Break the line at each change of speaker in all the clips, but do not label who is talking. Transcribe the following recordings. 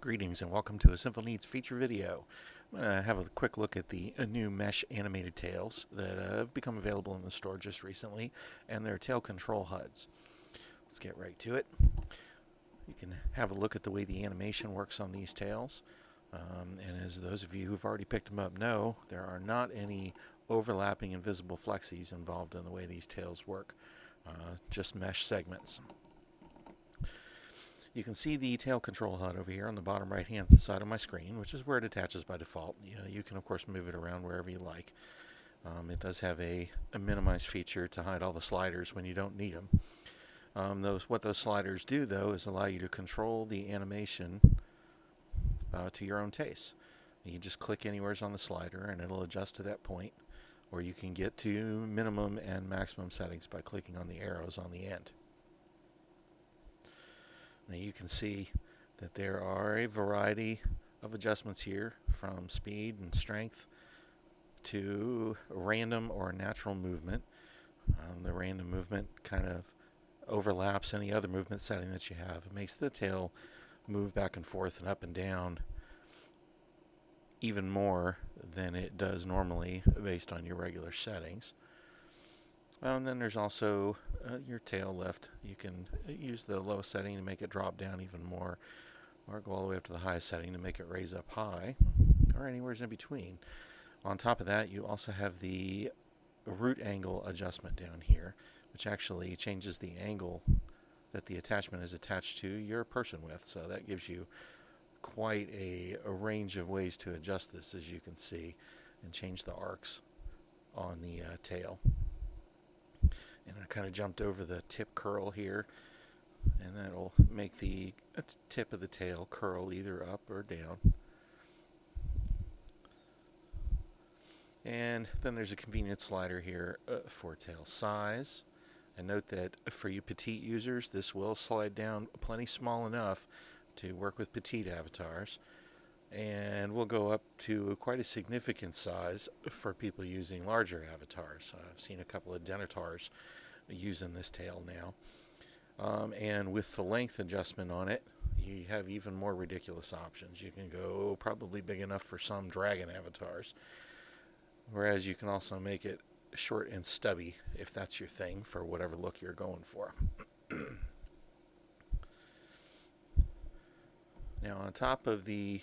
Greetings and welcome to a Sinful Needs feature video. I'm going to have a quick look at the new mesh animated tails that have become available in the store just recently, and their tail control HUDs. Let's get right to it. You can have a look at the way the animation works on these tails. And as those of you who've already picked them up know, there are not any overlapping invisible flexies involved in the way these tails work, just mesh segments. You can see the tail control HUD over here on the bottom right hand side of my screen, which is where it attaches by default. You can of course move it around wherever you like. It does have a minimize feature to hide all the sliders when you don't need them. What those sliders do though is allow you to control the animation to your own taste. You just click anywhere on the slider and it'll adjust to that point, or you can get to minimum and maximum settings by clicking on the arrows on the end. Now you can see that there are a variety of adjustments here, from speed and strength to random or natural movement. The random movement kind of overlaps any other movement setting that you have. It makes the tail move back and forth and up and down even more than it does normally based on your regular settings. And then there's also your tail lift. You can use the lowest setting to make it drop down even more, or go all the way up to the highest setting to make it raise up high, or anywhere in between. On top of that, you also have the root angle adjustment down here, which actually changes the angle that the attachment is attached to your person with. So that gives you quite a range of ways to adjust this, as you can see, and change the arcs on the tail. And I kind of jumped over the tip curl here, and that'll make the tip of the tail curl either up or down. And then there's a convenient slider here for tail size. And note that for you petite users, this will slide down plenty small enough to work with petite avatars, and we'll go up to quite a significant size for people using larger avatars. I've seen a couple of Denatars using this tail now. And with the length adjustment on it, you have even more ridiculous options. You can go probably big enough for some dragon avatars, whereas you can also make it short and stubby if that's your thing for whatever look you're going for. Now, on top of the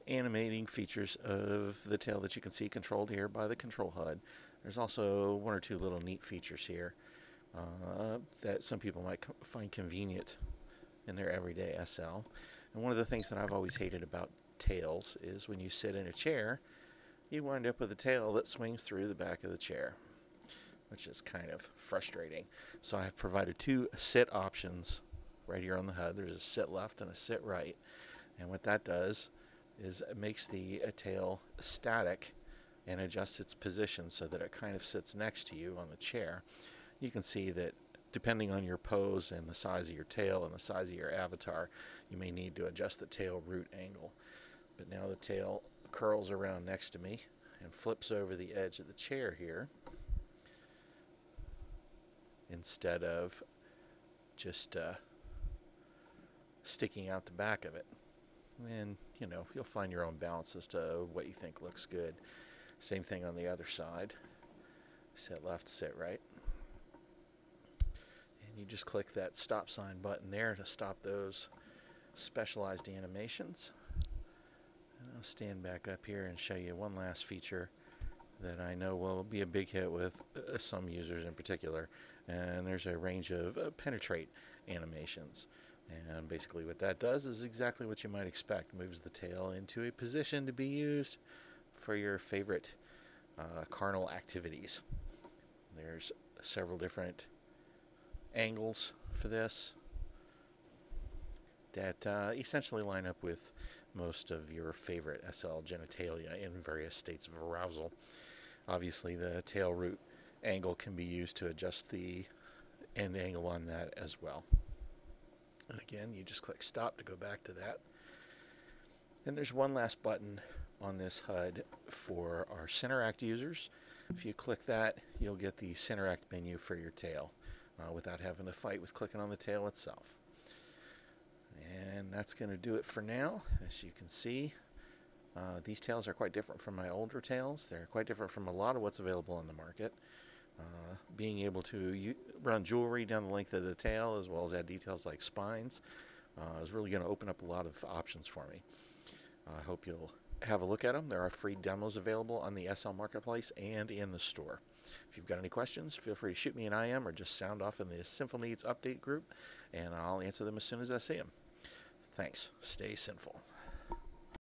animating features of the tail that you can see controlled here by the control HUD, there's also one or two little neat features here that some people might find convenient in their everyday SL. And one of the things that I've always hated about tails is when you sit in a chair, you wind up with a tail that swings through the back of the chair, which is kind of frustrating. So I've provided two sit options right here on the HUD. There's a sit left and a sit right, and what that does is it makes the tail static and adjusts its position so that it kind of sits next to you on the chair. You can see that depending on your pose and the size of your tail and the size of your avatar, you may need to adjust the tail root angle. But now the tail curls around next to me and flips over the edge of the chair here, instead of just sticking out the back of it. And you'll find your own balance as to what you think looks good. Same thing on the other side. Sit left, sit right. And you just click that stop sign button there to stop those specialized animations. And I'll stand back up here and show you one last feature that I know will be a big hit with some users in particular. And there's a range of penetrate animations. And basically what that does is exactly what you might expect. Moves the tail into a position to be used for your favorite carnal activities. There's several different angles for this that essentially line up with most of your favorite SL genitalia in various states of arousal. Obviously the tail root angle can be used to adjust the end angle on that as well. And again, you just click stop to go back to that. And there's one last button on this HUD for our center act users. If you click that, you'll get the center act menu for your tail without having to fight with clicking on the tail itself. And that's going to do it for now. As you can see, these tails are quite different from my older tails. They're quite different from a lot of what's available on the market. Being able to run jewelry down the length of the tail, as well as add details like spines, is really going to open up a lot of options for me. I hope you'll have a look at them. There are free demos available on the SL Marketplace and in the store. If you've got any questions, feel free to shoot me an IM or just sound off in the Sinful Needs update group, and I'll answer them as soon as I see them. Thanks. Stay sinful.